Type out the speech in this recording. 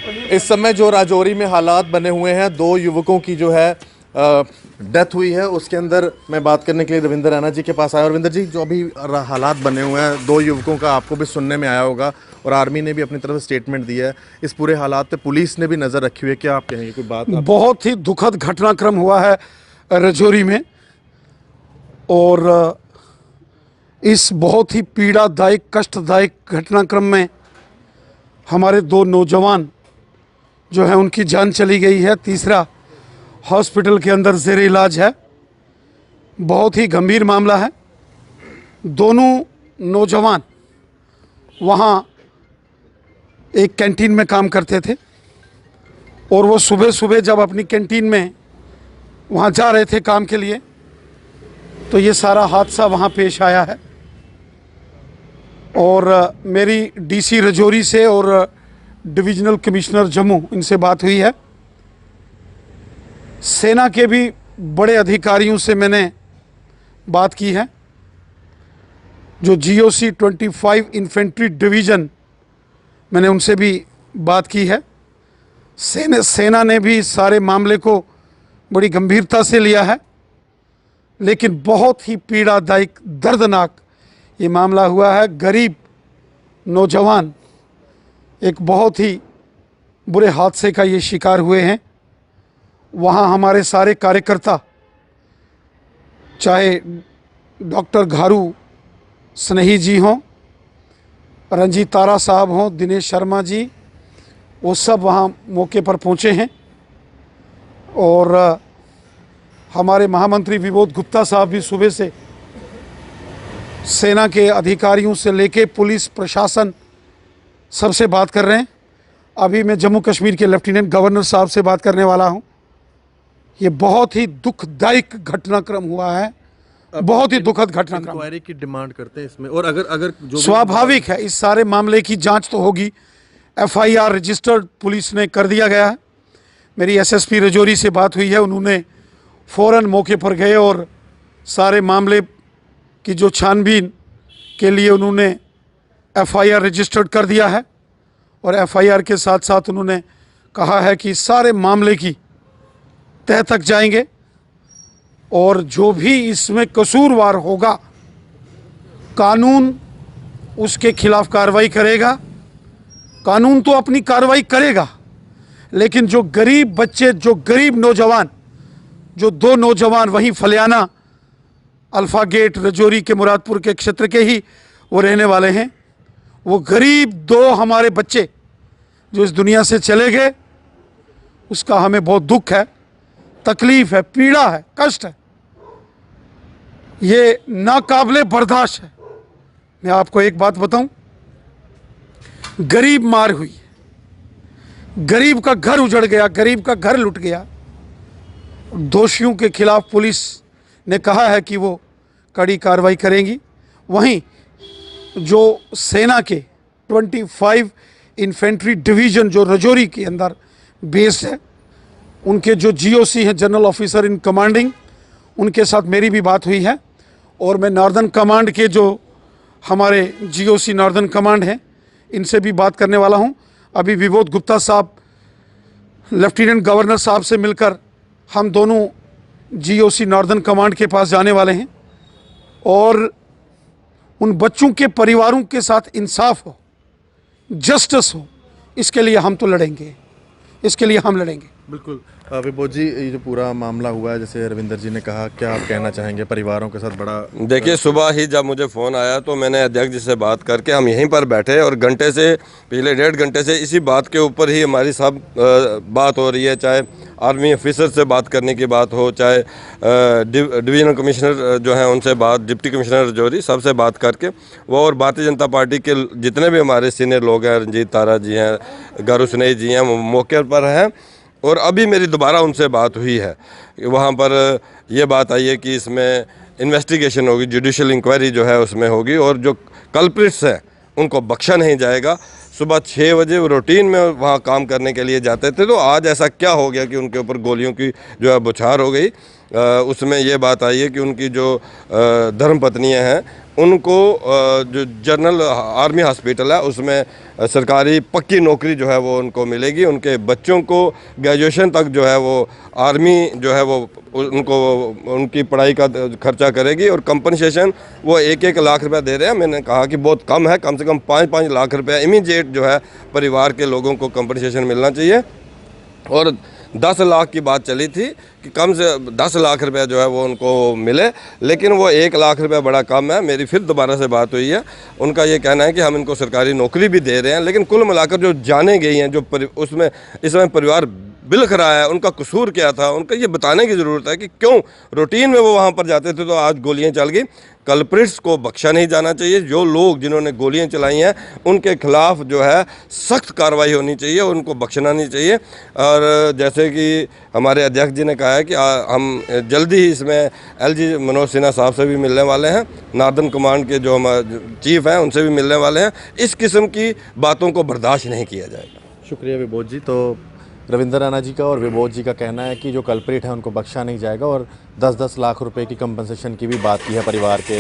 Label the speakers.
Speaker 1: इस समय जो राजौरी में हालात बने हुए हैं, दो युवकों की जो है डेथ हुई है, उसके अंदर मैं बात करने के लिए रविंदर रैना जी के पास आया। रविंदर जी, जो अभी हालात बने हुए हैं दो युवकों का, आपको भी सुनने में आया होगा और आर्मी ने भी अपनी तरफ से स्टेटमेंट दिया है, इस पूरे हालात पे पुलिस ने भी नज़र रखी हुई है, क्या आप कहेंगे कोई बात?
Speaker 2: बहुत ही दुखद घटनाक्रम हुआ है राजौरी में और इस बहुत ही पीड़ादायक कष्टदायक घटनाक्रम में हमारे दो नौजवान जो है उनकी जान चली गई है, तीसरा हॉस्पिटल के अंदर ज़ेर इलाज है। बहुत ही गंभीर मामला है। दोनों नौजवान वहाँ एक कैंटीन में काम करते थे और वो सुबह सुबह जब अपनी कैंटीन में वहाँ जा रहे थे काम के लिए तो ये सारा हादसा वहाँ पेश आया है। और मेरी डीसी राजौरी से और डिविजनल कमिश्नर जम्मू इनसे बात हुई है। सेना के भी बड़े अधिकारियों से मैंने बात की है, जो GOC 25 इन्फेंट्री डिवीज़न, मैंने उनसे भी बात की है। सेना ने भी सारे मामले को बड़ी गंभीरता से लिया है, लेकिन बहुत ही पीड़ादायक दर्दनाक ये मामला हुआ है। गरीब नौजवान एक बहुत ही बुरे हादसे का ये शिकार हुए हैं। वहाँ हमारे सारे कार्यकर्ता, चाहे डॉक्टर घारू स्नेही जी हों, रंजीत तारा साहब हों, दिनेश शर्मा जी, वो सब वहाँ मौके पर पहुँचे हैं। और हमारे महामंत्री विबोध गुप्ता साहब भी सुबह से सेना के अधिकारियों से लेके पुलिस प्रशासन सबसे बात कर रहे हैं। अभी मैं जम्मू कश्मीर के लेफ्टिनेंट गवर्नर साहब से बात करने वाला हूं। ये बहुत ही दुखदायक घटनाक्रम हुआ है, बहुत ही दुखद घटनाक्रम।
Speaker 1: इंक्वायरी की डिमांड करते हैं इसमें, और अगर जो
Speaker 2: स्वाभाविक है, इस सारे मामले की जांच तो होगी। FIR रजिस्टर्ड पुलिस ने कर दिया गया है। मेरी SSP राजौरी से बात हुई है, उन्होंने फ़ौरन मौके पर गए और सारे मामले की जो छानबीन के लिए उन्होंने FIR रजिस्टर्ड कर दिया है। और FIR के साथ साथ उन्होंने कहा है कि सारे मामले की तह तक जाएंगे और जो भी इसमें कसूरवार होगा कानून उसके खिलाफ कार्रवाई करेगा। कानून तो अपनी कार्रवाई करेगा, लेकिन जो गरीब बच्चे, जो गरीब नौजवान, जो दो नौजवान वहीं फलियाना अल्फ़ा गेट राजौरी के मुरादपुर के क्षेत्र के ही वो रहने वाले हैं, वो गरीब दो हमारे बच्चे जो इस दुनिया से चले गए, उसका हमें बहुत दुख है, तकलीफ़ है, पीड़ा है, कष्ट है। ये नाकाबिले बर्दाश्त है। मैं आपको एक बात बताऊं, गरीब मार हुई, गरीब का घर उजड़ गया, गरीब का घर लुट गया। दोषियों के खिलाफ पुलिस ने कहा है कि वो कड़ी कार्रवाई करेंगी। वहीं जो सेना के 25 इन्फेंट्री डिवीज़न जो राजौरी के अंदर बेस्ड है, उनके जो GOC हैं, जनरल ऑफिसर इन कमांडिंग, उनके साथ मेरी भी बात हुई है। और मैं नॉर्दर्न कमांड के जो हमारे GOC नॉर्दर्न कमांड हैं, इनसे भी बात करने वाला हूं। अभी विबोध गुप्ता साहब लेफ्टिनेंट गवर्नर साहब से मिलकर हम दोनों GOC नॉर्दर्न कमांड के पास जाने वाले हैं और उन बच्चों के परिवारों के साथ इंसाफ हो, जस्टिस हो, इसके लिए हम तो लड़ेंगे, इसके लिए हम लड़ेंगे।
Speaker 1: बिल्कुल। विबोध जी, ये जो पूरा मामला हुआ है, जैसे रविंदर जी ने कहा, क्या आप कहना चाहेंगे? परिवारों के साथ बड़ा
Speaker 3: देखिए, सुबह ही जब मुझे फ़ोन आया तो मैंने अध्यक्ष जी से बात करके हम यहीं पर बैठे और घंटे से, पिछले 1.5 घंटे से इसी बात के ऊपर ही हमारी सब बात हो रही है। चाहे आर्मी ऑफिसर से बात करने की बात हो, चाहे डिवीजनल कमिश्नर जो हैं उनसे बात, डिप्टी कमिश्नर राजौरी, सबसे बात करके वो, और भारतीय जनता पार्टी के जितने भी हमारे सीनियर लोग हैं, रंजीत तारा जी हैं, घारू स्नेही जी हैं, वो मौके पर हैं। और अभी मेरी दोबारा उनसे बात हुई है, वहाँ पर ये बात आई है कि इसमें इन्वेस्टिगेशन होगी, जुडिशल इंक्वायरी जो है उसमें होगी, और जो कल्प्रिट्स हैं उनको बख्शा नहीं जाएगा। सुबह 6 बजे वो रूटीन में वहाँ काम करने के लिए जाते थे, तो आज ऐसा क्या हो गया कि उनके ऊपर गोलियों की जो है बौछार हो गई। उसमें ये बात आई है कि उनकी जो धर्मपत्नियां हैं उनको जो जनरल आर्मी हॉस्पिटल है उसमें सरकारी पक्की नौकरी जो है वो उनको मिलेगी। उनके बच्चों को ग्रेजुएशन तक जो है वो आर्मी जो है वो उनको उनकी पढ़ाई का खर्चा करेगी और कंपनसेशन वो 1-1 लाख रुपए दे रहे हैं। मैंने कहा कि बहुत कम है, कम से कम 5-5 लाख रुपए इमीडिएट जो है परिवार के लोगों को कंपनसेशन मिलना चाहिए। और 10 लाख की बात चली थी कि कम से 10 लाख रुपए जो है वो उनको मिले, लेकिन वो 1 लाख रुपए बड़ा कम है। मेरी फिर दोबारा से बात हुई है, उनका ये कहना है कि हम इनको सरकारी नौकरी भी दे रहे हैं, लेकिन कुल मिलाकर जो जाने गई हैं जो उसमें इस समय परिवार बिलख रहा है, उनका कसूर क्या था, उनका ये बताने की ज़रूरत है कि क्यों रूटीन में वो वहाँ पर जाते थे तो आज गोलियाँ चल गई। कल्प्रिट्स को बख्शा नहीं जाना चाहिए। जो लोग जिन्होंने गोलियां चलाई हैं उनके खिलाफ जो है सख्त कार्रवाई होनी चाहिए, उनको बख्शना नहीं चाहिए। और जैसे कि हमारे अध्यक्ष जी ने कहा है कि हम जल्दी ही इसमें LG मनोज सिन्हा साहब से भी मिलने वाले हैं, नार्दर्न कमांड के जो हमारे चीफ हैं उनसे भी मिलने वाले हैं। इस किस्म की बातों को बर्दाश्त नहीं किया जाएगा।
Speaker 1: शुक्रिया विबोध जी। तो रविंदर रैना जी का और विबोध जी का कहना है कि जो कल्प्रिट है उनको बख्शा नहीं जाएगा और 10-10 लाख रुपए की कंपनसेशन की भी बात की है परिवार के